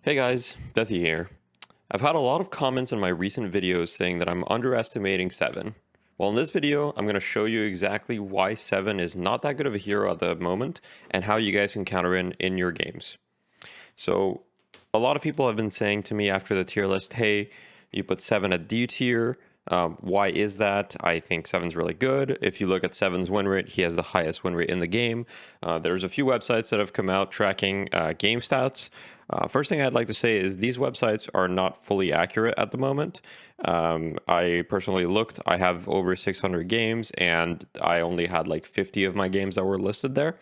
Hey guys, Deathy here. I've had a lot of comments in my recent videos saying that I'm underestimating 7. Well, in this video, I'm going to show you exactly why 7 is not that good of a hero at the moment and how you guys can counter in your games. So, a lot of people have been saying to me after the tier list, hey, you put 7 at D tier. Why is that? I think 7's really good. If you look at 7's win rate, he has the highest win rate in the game. There's a few websites that have come out tracking game stats. First thing I'd like to say is these websites are not fully accurate at the moment. I personally looked, I have over 600 games and I only had like 50 of my games that were listed there.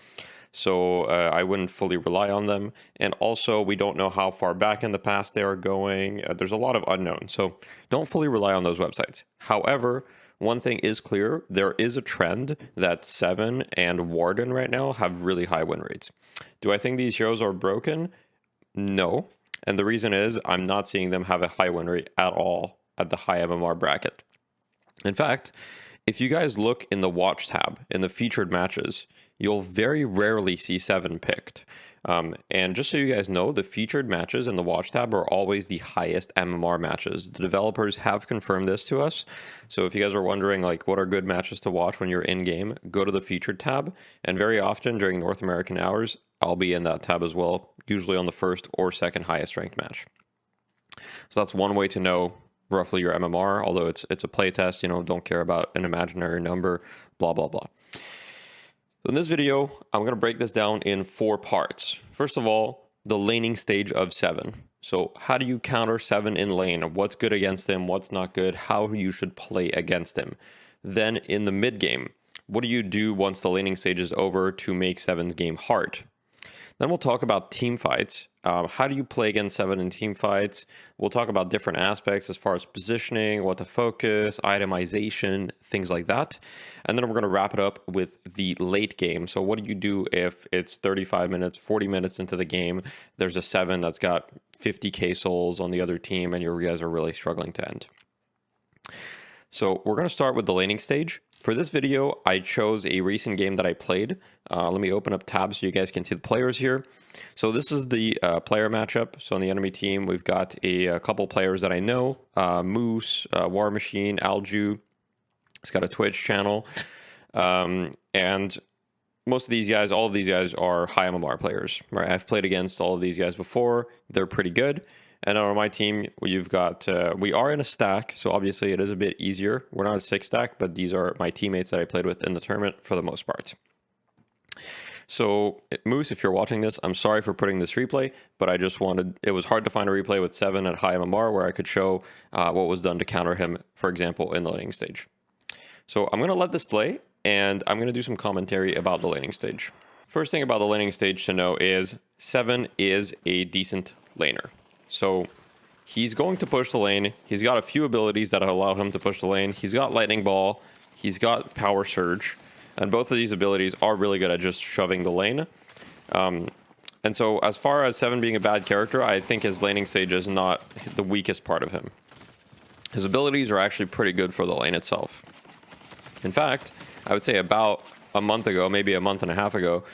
So I wouldn't fully rely on them. And also, we don't know how far back in the past they are going. There's a lot of unknown. So don't fully rely on those websites. However, one thing is clear. There is a trend that 7 and Warden right now have really high win rates. Do I think these heroes are broken? No. And the reason is I'm not seeing them have a high win rate at all at the high MMR bracket. In fact, if you guys look in the watch tab in the featured matches, you'll very rarely see 7 picked. And just so you guys know, the featured matches in the watch tab are always the highest MMR matches. The developers have confirmed this to us. So if you guys are wondering like what are good matches to watch when you're in game, go to the featured tab. And very often during North American hours, I'll be in that tab as well, usually on the first or second highest ranked match. So that's one way to know roughly your MMR, although it's a playtest, don't care about an imaginary number, blah, blah, blah. In this video, I'm going to break this down in 4 parts. First of all, the laning stage of 7. So how do you counter 7 in lane? What's good against him? What's not good? How you should play against him. Then in the mid game, what do you do once the laning stage is over to make 7's game hard? Then we'll talk about team fights. How do you play against 7 in team fights? We'll talk about different aspects as far as positioning, what to focus, itemization, things like that. And then we're going to wrap it up with the late game. So what do you do if it's 35 minutes, 40 minutes into the game, there's a 7 that's got 50k souls on the other team and you guys are really struggling to end? So we're going to start with the laning stage. For this video, I chose a recent game that I played. Let me open up tabs so you guys can see the players here. So this is the player matchup. So on the enemy team, we've got a couple players that I know. Moose, War Machine, Alju. He's got a Twitch channel. And most of these guys, all of these guys are high MMR players, right? I've played against all of these guys before. They're pretty good. And on my team, you've got, we are in a stack, so obviously it is a bit easier. We're not a 6 stack, but these are my teammates that I played with in the tournament for the most part. So, Moose, if you're watching this, I'm sorry for putting this replay, but I just wanted, it was hard to find a replay with 7 at high MMR where I could show what was done to counter him, for example, in the laning stage. So I'm going to let this play, and I'm going to do some commentary about the laning stage. First thing about the laning stage to know is 7 is a decent laner. So he's going to push the lane. He's got a few abilities that allow him to push the lane. He's got Lightning Ball. He's got Power Surge. And both of these abilities are really good at just shoving the lane. And so as far as 7 being a bad character, I think his laning stage is not the weakest part of him. His abilities are actually pretty good for the lane itself. In fact, I would say about a month ago, maybe a month and a half ago,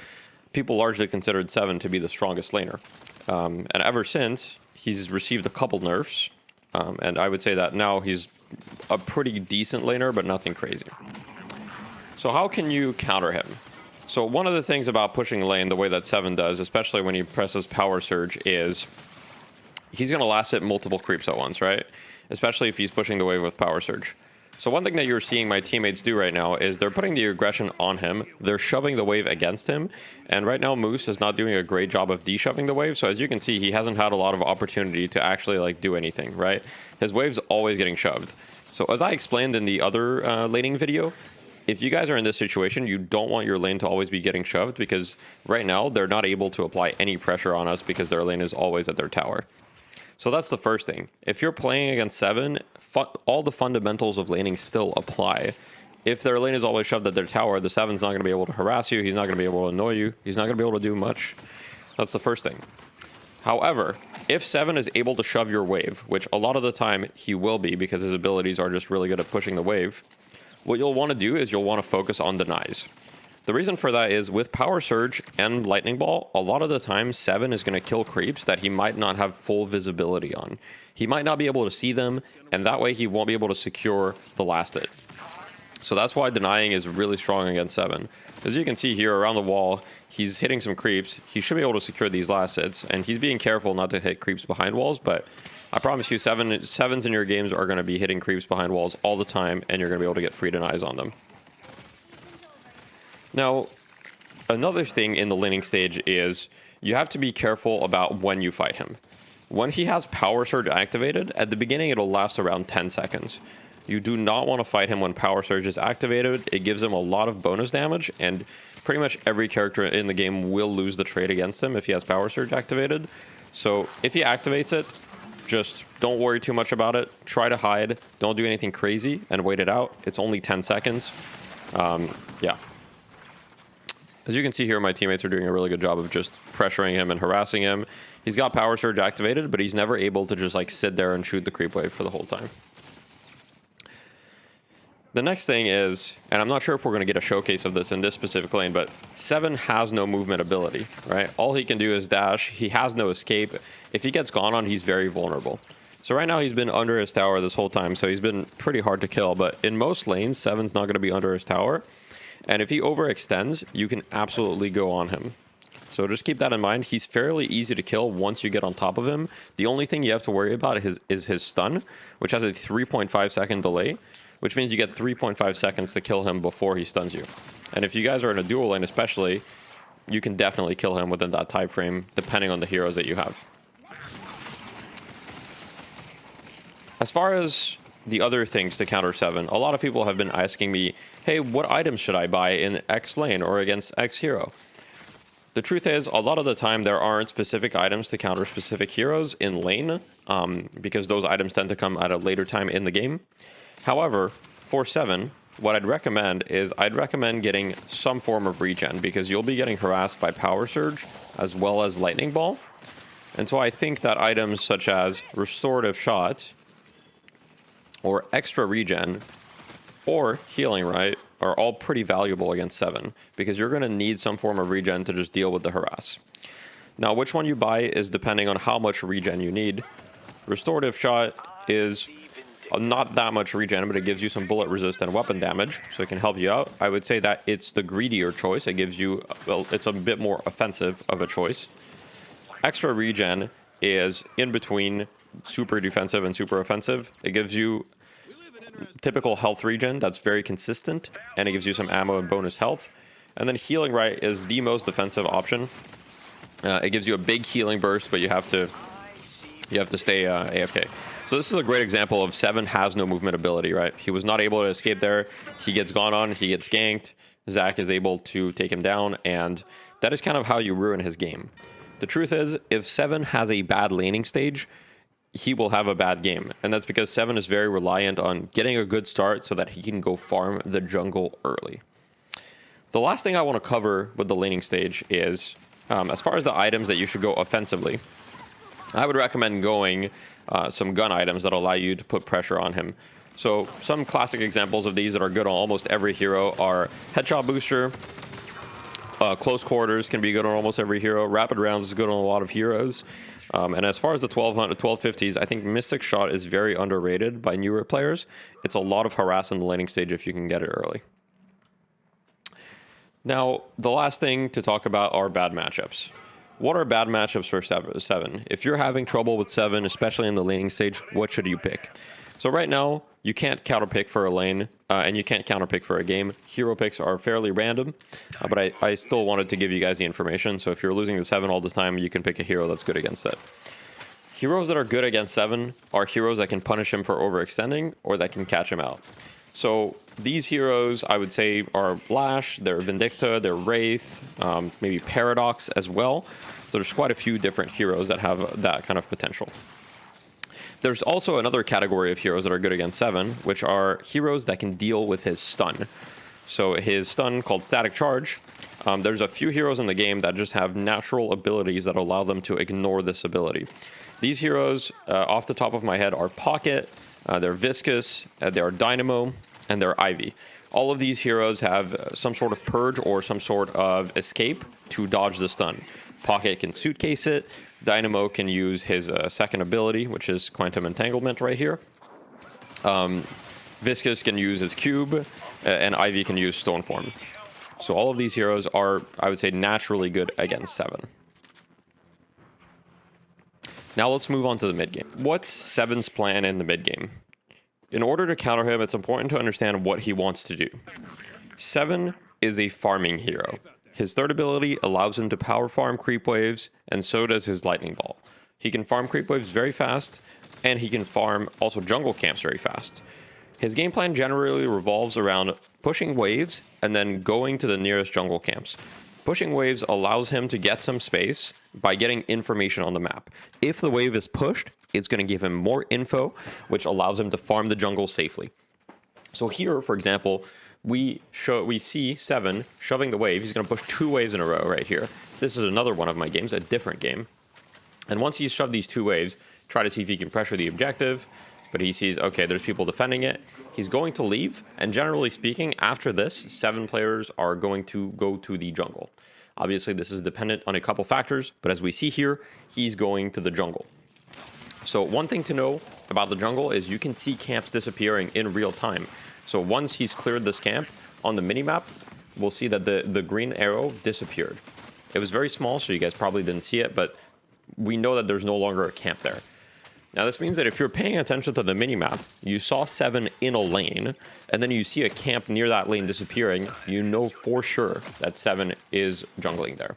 people largely considered 7 to be the strongest laner. And ever since, he's received a couple nerfs, and I would say that now he's a pretty decent laner, but nothing crazy. So how can you counter him? So one of the things about pushing lane the way that 7 does, especially when he presses Power Surge, is he's going to last hit multiple creeps at once, right? Especially if he's pushing the wave with Power Surge. So one thing that you're seeing my teammates do right now is they're putting the aggression on him. They're shoving the wave against him. And right now, Moose is not doing a great job of de-shoving the wave. So as you can see, he hasn't had a lot of opportunity to actually like do anything, right? His wave's always getting shoved. So as I explained in the other laning video, if you guys are in this situation, you don't want your lane to always be getting shoved because right now they're not able to apply any pressure on us because their lane is always at their tower. So that's the first thing. If you're playing against 7, all the fundamentals of laning still apply. If their lane is always shoved at their tower, the 7's not going to be able to harass you. He's not going to be able to annoy you. He's not going to be able to do much. That's the first thing. However, if 7 is able to shove your wave, which a lot of the time he will be because his abilities are just really good at pushing the wave, what you'll want to do is you'll want to focus on denies. The reason for that is with Power Surge and Lightning Ball, a lot of the time 7 is going to kill creeps that he might not have full visibility on. He might not be able to see them, and that way he won't be able to secure the last hit. So that's why denying is really strong against 7. As you can see here around the wall, he's hitting some creeps. He should be able to secure these last hits, and he's being careful not to hit creeps behind walls, but I promise you 7s in your games are going to be hitting creeps behind walls all the time, and you're going to be able to get free denies on them. Now, another thing in the laning stage is you have to be careful about when you fight him. When he has Power Surge activated, at the beginning it'll last around 10 seconds. You do not want to fight him when Power Surge is activated. It gives him a lot of bonus damage, and pretty much every character in the game will lose the trade against him if he has Power Surge activated. So if he activates it, just don't worry too much about it. Try to hide. Don't do anything crazy and wait it out. It's only 10 seconds. Yeah. As you can see here, my teammates are doing a really good job of just pressuring him and harassing him. He's got Power Surge activated, but he's never able to just like sit there and shoot the creep wave for the whole time. The next thing is, and I'm not sure if we're going to get a showcase of this in this specific lane, but 7 has no movement ability, right? All he can do is dash. He has no escape. If he gets gone on, he's very vulnerable. So right now he's been under his tower this whole time, so he's been pretty hard to kill. But in most lanes, 7's not going to be under his tower. And if he overextends, you can absolutely go on him. So just keep that in mind. He's fairly easy to kill once you get on top of him. The only thing you have to worry about is his stun, which has a 3.5 second delay, which means you get 3.5 seconds to kill him before he stuns you. And if you guys are in a dual lane especially, you can definitely kill him within that time frame, depending on the heroes that you have. As far as the other things to counter 7, a lot of people have been asking me, hey, what items should I buy in X lane or against X hero? The truth is, a lot of the time there aren't specific items to counter specific heroes in lane, because those items tend to come at a later time in the game. However, for 7, what I'd recommend is getting some form of regen, because you'll be getting harassed by Power Surge as well as Lightning Ball. And so I think that items such as Restorative Shot or Extra Regen or Healing Right are all pretty valuable against 7, because you're going to need some form of regen to just deal with the harass. Now, which one you buy is depending on how much regen you need. Restorative Shot is not that much regen, but it gives you some bullet resist and weapon damage, so it can help you out. I would say that it's the greedier choice. It gives you, well, it's a bit more offensive of a choice. Extra Regen is in between super defensive and super offensive. It gives you typical health regen that's very consistent, and it gives you some ammo and bonus health. And then Healing Right is the most defensive option. It gives you a big healing burst, but you have to stay AFK. So this is a great example of 7 has no movement ability, right? He was not able to escape there. He gets gone on, he gets ganked. Zach is able to take him down, and that is kind of how you ruin his game. The truth is, if 7 has a bad laning stage, he will have a bad game. And that's because 7 is very reliant on getting a good start so that he can go farm the jungle early. The last thing I want to cover with the laning stage is, as far as the items that you should go offensively, I would recommend going some gun items that allow you to put pressure on him. So some classic examples of these that are good on almost every hero are Headshot Booster, Close Quarters can be good on almost every hero, Rapid Rounds is good on a lot of heroes. And as far as the 1250s, I think Mystic Shot is very underrated by newer players. It's a lot of harass in the laning stage if you can get it early. Now, the last thing to talk about are bad matchups. What are bad matchups for 7? If you're having trouble with 7, especially in the laning stage, what should you pick? So right now, you can't counterpick for a lane, and you can't counterpick for a game. Hero picks are fairly random, but I still wanted to give you guys the information. So if you're losing the 7 all the time, you can pick a hero that's good against it. Heroes that are good against 7 are heroes that can punish him for overextending or that can catch him out. So these heroes, I would say, are Lash, they're Vindicta, they're Wraith, maybe Paradox as well. So there's quite a few different heroes that have that kind of potential. There's also another category of heroes that are good against 7, which are heroes that can deal with his stun. So his stun, called Static Charge, there's a few heroes in the game that just have natural abilities that allow them to ignore this ability. These heroes, off the top of my head, are Pocket, they're Viscous, they're Dynamo, and they're Ivy. All of these heroes have some sort of purge or some sort of escape to dodge the stun. Pocket can suitcase it. Dynamo can use his second ability, which is Quantum Entanglement right here. Viscous can use his cube, and Ivy can use Stoneform. So all of these heroes are, I would say, naturally good against 7. Now let's move on to the mid game. What's 7's plan in the mid game? In order to counter him, it's important to understand what he wants to do. 7 is a farming hero. His third ability allows him to power farm creep waves, and so does his lightning ball. He can farm creep waves very fast, and he can farm also jungle camps very fast. His game plan generally revolves around pushing waves and then going to the nearest jungle camps. Pushing waves allows him to get some space by getting information on the map. If the wave is pushed, it's going to give him more info, which allows him to farm the jungle safely. So here, for example, we see 7 shoving the wave. He's going to push 2 waves in a row right here. This is another one of my games, a different game. And once he's shoved these 2 waves, try to see if he can pressure the objective. But he sees, okay, there's people defending it. He's going to leave. And generally speaking, after this, 7 players are going to go to the jungle. Obviously, this is dependent on a couple factors. But as we see here, he's going to the jungle. So one thing to know about the jungle is you can see camps disappearing in real time. So once he's cleared this camp on the minimap, we'll see that the green arrow disappeared. It was very small, so you guys probably didn't see it, but we know that there's no longer a camp there. Now this means that if you're paying attention to the minimap, you saw 7 in a lane, and then you see a camp near that lane disappearing, you know for sure that 7 is jungling there.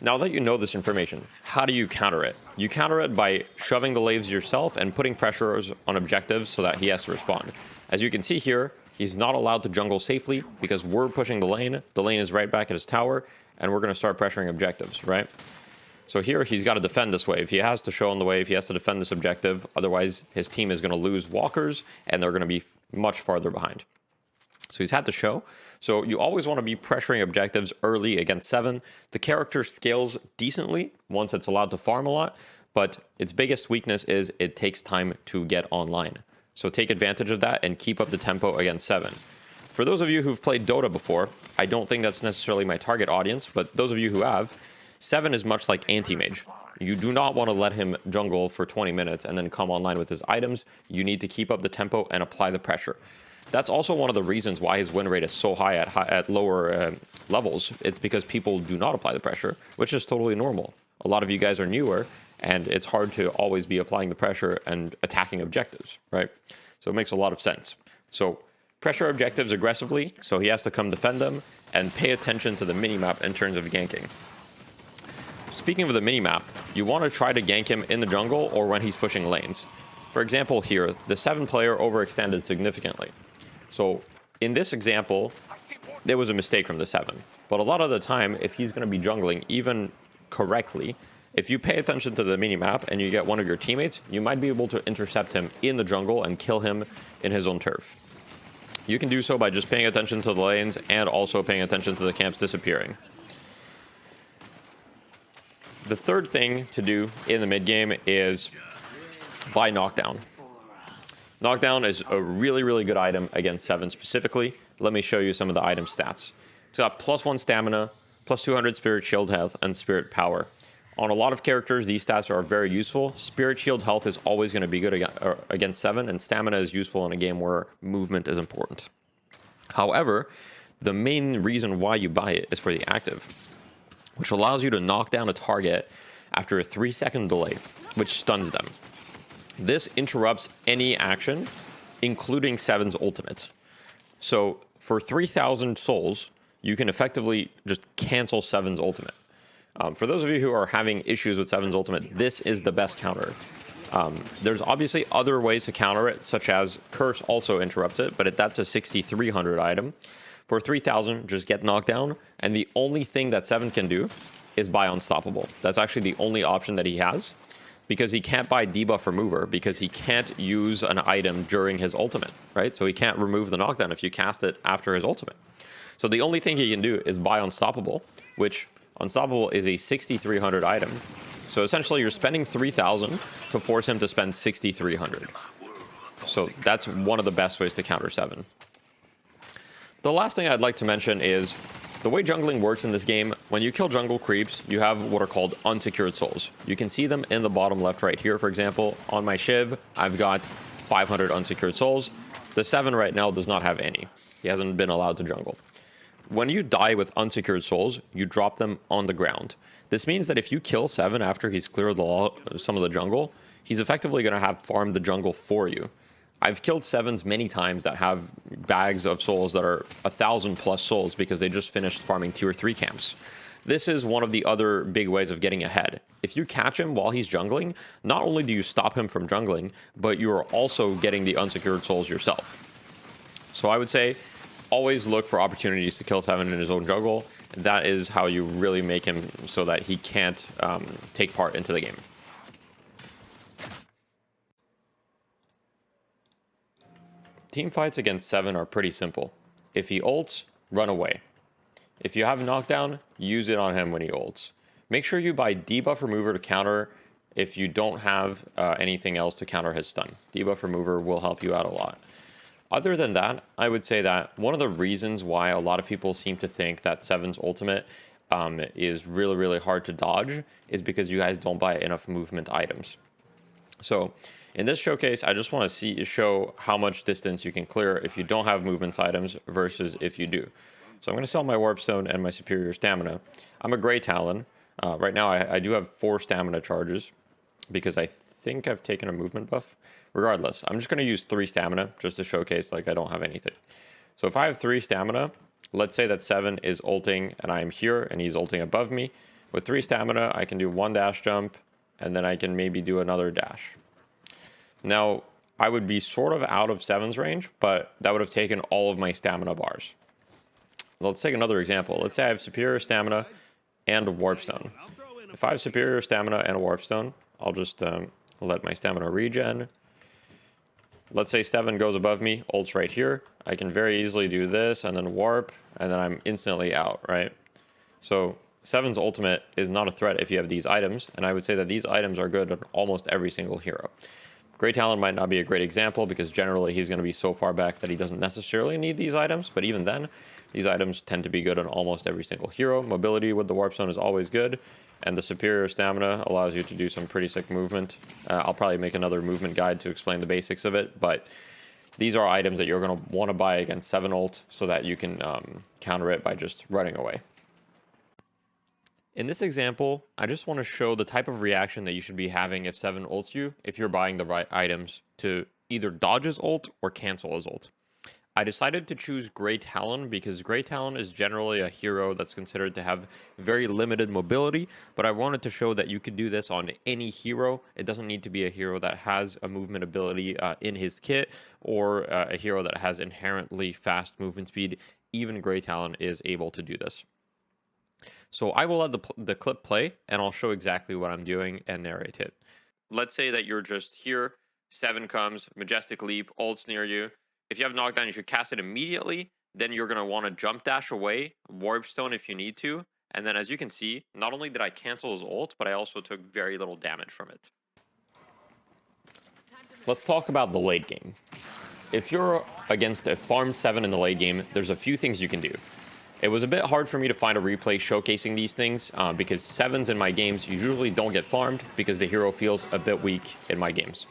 Now that you know this information, how do you counter it? You counter it by shoving the waves yourself and putting pressures on objectives so that he has to respond. As you can see here, he's not allowed to jungle safely because we're pushing the lane. The lane is right back at his tower, and we're going to start pressuring objectives, right? So here he's got to defend this wave. He has to show on the wave. He has to defend this objective. Otherwise, his team is going to lose walkers, and they're going to be much farther behind. So he's had to show. So you always want to be pressuring objectives early against 7. The character scales decently once it's allowed to farm a lot, but its biggest weakness is it takes time to get online. So take advantage of that and keep up the tempo against 7. For those of you who've played Dota before, I don't think that's necessarily my target audience, but those of you who have, 7 is much like anti-mage. You do not want to let him jungle for 20 minutes and then come online with his items. You need to keep up the tempo and apply the pressure. That's also one of the reasons why his win rate is so high at lower levels. It's because people do not apply the pressure, which is totally normal. A lot of you guys are newer, and it's hard to always be applying the pressure and attacking objectives, right? So it makes a lot of sense. So pressure objectives aggressively, so he has to come defend them, and pay attention to the minimap in terms of ganking. Speaking of the minimap, you want to try to gank him in the jungle or when he's pushing lanes. For example here, the 7 player overextended significantly. So in this example, there was a mistake from the 7. But a lot of the time, if he's going to be jungling even correctly, if you pay attention to the minimap and you get one of your teammates, you might be able to intercept him in the jungle and kill him in his own turf. You can do so by just paying attention to the lanes and also paying attention to the camps disappearing. The third thing to do in the mid game is buy knockdown. Knockdown is a really, really good item against 7 specifically. Let me show you some of the item stats. It's got +1 stamina, +200 spirit shield health, and spirit power. On a lot of characters, these stats are very useful. Spirit shield health is always going to be good against 7, and stamina is useful in a game where movement is important. However, the main reason why you buy it is for the active, which allows you to knock down a target after a 3-second delay, which stuns them. This interrupts any action, including 7's ultimate. So for 3,000 souls, you can effectively just cancel 7's ultimate. For those of you who are having issues with 7's ultimate, this is the best counter. There's obviously other ways to counter it, such as Curse also interrupts it, but that's a 6,300 item. For 3,000, just get knocked down, and the only thing that 7 can do is buy Unstoppable. That's actually the only option that he has, because he can't buy Debuff Remover, because he can't use an item during his ultimate, right? So he can't remove the knockdown if you cast it after his ultimate. So the only thing he can do is buy Unstoppable, which Unstoppable is a 6,300 item. So essentially you're spending 3,000 to force him to spend 6,300. So that's one of the best ways to counter 7. The last thing I'd like to mention is the way jungling works in this game. When you kill jungle creeps, you have what are called unsecured souls. You can see them in the bottom left right here. For example, on my Shiv, I've got 500 unsecured souls. The 7 right now does not have any. He hasn't been allowed to jungle. When you die with unsecured souls, you drop them on the ground. This means that if you kill 7 after he's cleared some of the jungle, he's effectively going to have farmed the jungle for you. I've killed 7s many times that have bags of souls that are 1,000+ souls because they just finished farming tier 3 camps. This is one of the other big ways of getting ahead. If you catch him while he's jungling, not only do you stop him from jungling, but you are also getting the unsecured souls yourself. So I would say always look for opportunities to kill 7 in his own jungle. That is how you really make him so that he can't take part into the game. Team fights against 7 are pretty simple. If he ults, run away. If you have knockdown, use it on him when he ults. Make sure you buy debuff remover to counter if you don't have anything else to counter his stun. Debuff remover will help you out a lot. Other than that, I would say that one of the reasons why a lot of people seem to think that 7's ultimate is really, really hard to dodge is because you guys don't buy enough movement items. So in this showcase, I just want to show how much distance you can clear if you don't have movement items versus if you do. So I'm going to sell my Warp Stone and my Superior Stamina. I'm a Grey Talon. Right now I do have 4 stamina charges because I think I've taken a movement buff. Regardless, I'm just going to use 3 stamina just to showcase like I don't have anything. So if I have 3 stamina, let's say that 7 is ulting and I'm here and he's ulting above me. With 3 stamina, I can do 1 dash jump and then I can maybe do another dash. Now, I would be sort of out of 7's range, but that would have taken all of my stamina bars. Let's take another example. Let's say I have Superior Stamina and a Warp Stone. If I have Superior Stamina and a Warp Stone, I'll just let my stamina regen. Let's say 7 goes above me, ults right here. I can very easily do this and then warp, and then I'm instantly out, right? So 7's ultimate is not a threat if you have these items, and I would say that these items are good on almost every single hero. Grey Talon might not be a great example because generally he's going to be so far back that he doesn't necessarily need these items, but even then, these items tend to be good on almost every single hero. Mobility with the Warp Stone is always good, and the Superior Stamina allows you to do some pretty sick movement. I'll probably make another movement guide to explain the basics of it, but these are items that you're going to want to buy against 7 ult so that you can counter it by just running away. In this example, I just want to show the type of reaction that you should be having if 7 ults you if you're buying the right items to either dodge his ult or cancel his ult. I decided to choose Grey Talon because Grey Talon is generally a hero that's considered to have very limited mobility, but I wanted to show that you could do this on any hero. It doesn't need to be a hero that has a movement ability in his kit or a hero that has inherently fast movement speed. Even Grey Talon is able to do this. So I will let the clip play and I'll show exactly what I'm doing and narrate it. Let's say that you're just here, 7 comes, Majestic Leap, ults near you. If you have knockdown, you should cast it immediately. Then you're going to want to jump dash away, Warp Stone if you need to. And then as you can see, not only did I cancel his ult, but I also took very little damage from it. Let's talk about the late game. If you're against a farm 7 in the late game, there's a few things you can do. It was a bit hard for me to find a replay showcasing these things because 7s in my games usually don't get farmed because the hero feels a bit weak in my games.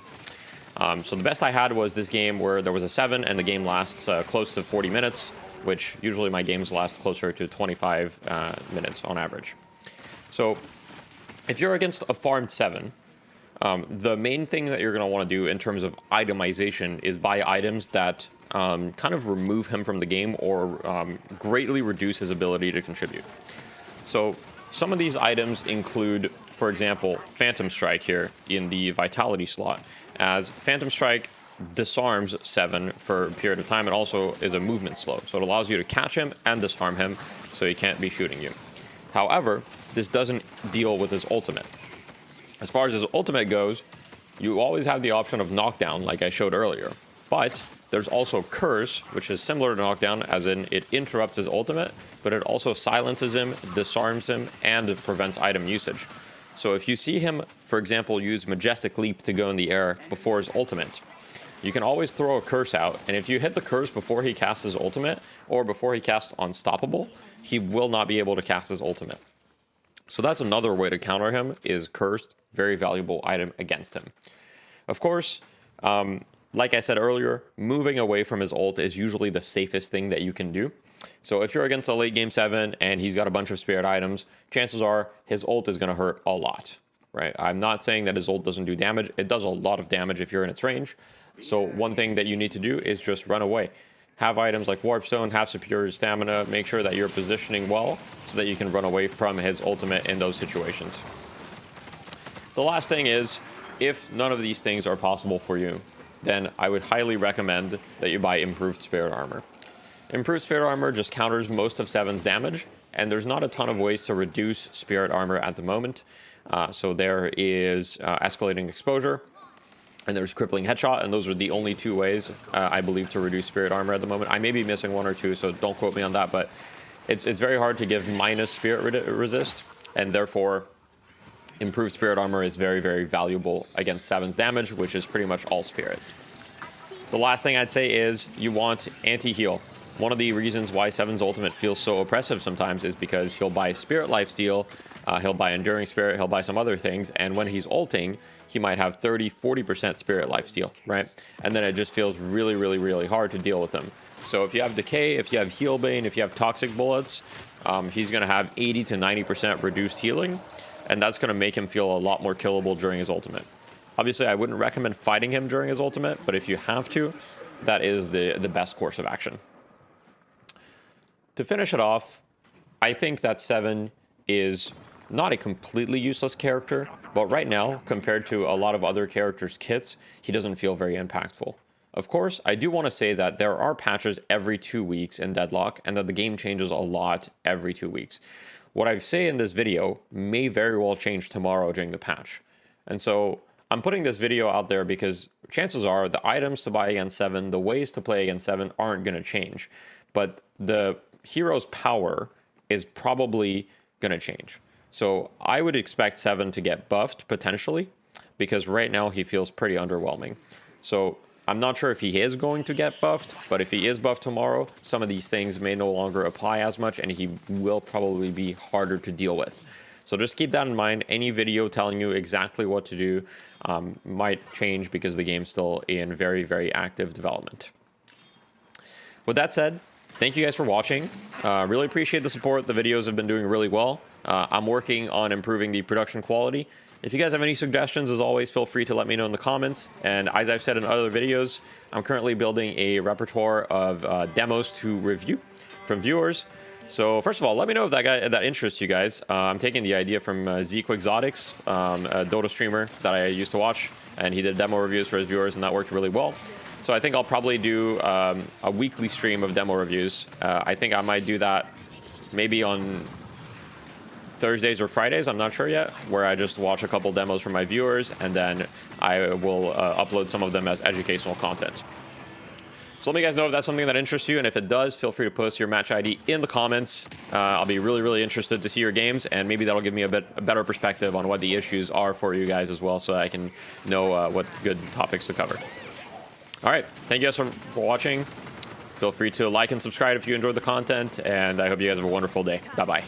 So the best I had was this game where there was a 7 and the game lasts close to 40 minutes, which usually my games last closer to 25 minutes on average. So if you're against a farmed 7, the main thing that you're going to want to do in terms of itemization is buy items that kind of remove him from the game or greatly reduce his ability to contribute. So some of these items include, for example, Phantom Strike here in the Vitality slot, as Phantom Strike disarms 7 for a period of time. It also is a movement slow, so it allows you to catch him and disarm him so he can't be shooting you. However, this doesn't deal with his ultimate. As far as his ultimate goes, you always have the option of knockdown like I showed earlier, but there's also Curse, which is similar to knockdown, as in it interrupts his ultimate, but it also silences him, disarms him, and prevents item usage. So if you see him, for example, use Majestic Leap to go in the air before his ultimate, you can always throw a curse out, and if you hit the curse before he casts his ultimate, or before he casts Unstoppable, he will not be able to cast his ultimate. So that's another way to counter him, is cursed, very valuable item against him. Of course, like I said earlier, moving away from his ult is usually the safest thing that you can do. So if you're against a late game 7 and he's got a bunch of spirit items, chances are his ult is going to hurt a lot, right? I'm not saying that his ult doesn't do damage. It does a lot of damage if you're in its range. So one thing that you need to do is just run away. Have items like Warp Stone, have superior stamina, make sure that you're positioning well so that you can run away from his ultimate in those situations. The last thing is, if none of these things are possible for you, then I would highly recommend that you buy Improved Spirit Armor. Improved Spirit Armor just counters most of 7's damage, and there's not a ton of ways to reduce Spirit Armor at the moment. So there is Escalating Exposure, and there's Crippling Headshot, and those are the only 2 ways, I believe, to reduce Spirit Armor at the moment. I may be missing 1 or 2, so don't quote me on that, but it's very hard to give minus Spirit Resist, and therefore Improved Spirit Armor is very, very valuable against 7's damage, which is pretty much all Spirit. The last thing I'd say is you want anti-heal. One of the reasons why 7's ultimate feels so oppressive sometimes is because he'll buy Spirit Lifesteal, he'll buy Enduring Spirit, he'll buy some other things, and when he's ulting, he might have 30-40% Spirit Lifesteal, right? And then it just feels really, really, really hard to deal with him. So if you have Decay, if you have Heal Bane, if you have Toxic Bullets, he's going to have 80 to 90% reduced healing, and that's going to make him feel a lot more killable during his ultimate. Obviously, I wouldn't recommend fighting him during his ultimate, but if you have to, that is the best course of action. To finish it off, I think that 7 is not a completely useless character, but right now, compared to a lot of other characters' kits, he doesn't feel very impactful. Of course, I do want to say that there are patches every 2 weeks in Deadlock, and that the game changes a lot every 2 weeks. What I say in this video may very well change tomorrow during the patch. And so I'm putting this video out there because chances are the items to buy against 7, the ways to play against 7 aren't going to change. But the hero's power is probably going to change. So I would expect 7 to get buffed potentially, because right now he feels pretty underwhelming. So I'm not sure if he is going to get buffed, but if he is buffed tomorrow, some of these things may no longer apply as much, and he will probably be harder to deal with. So just keep that in mind. Any video telling you exactly what to do might change because the game's still in very, very active development. With that said, thank you guys for watching. Really appreciate the support. The videos have been doing really well. I'm working on improving the production quality. If you guys have any suggestions, as always, feel free to let me know in the comments. And as I've said in other videos, I'm currently building a repertoire of demos to review from viewers. So first of all, let me know if that interests you guys. I'm taking the idea from Zeke Exotics, a Dota streamer that I used to watch, and he did demo reviews for his viewers, and that worked really well. So I think I'll probably do a weekly stream of demo reviews. I think I might do that maybe on Thursdays or Fridays, I'm not sure yet, where I just watch a couple demos from my viewers, and then I will upload some of them as educational content. So let me guys know if that's something that interests you, and if it does, feel free to post your match ID in the comments. I'll be really, really interested to see your games, and maybe that'll give me a better perspective on what the issues are for you guys as well, so I can know what good topics to cover. All right, thank you guys for watching. Feel free to like and subscribe if you enjoyed the content, and I hope you guys have a wonderful day. Bye-bye.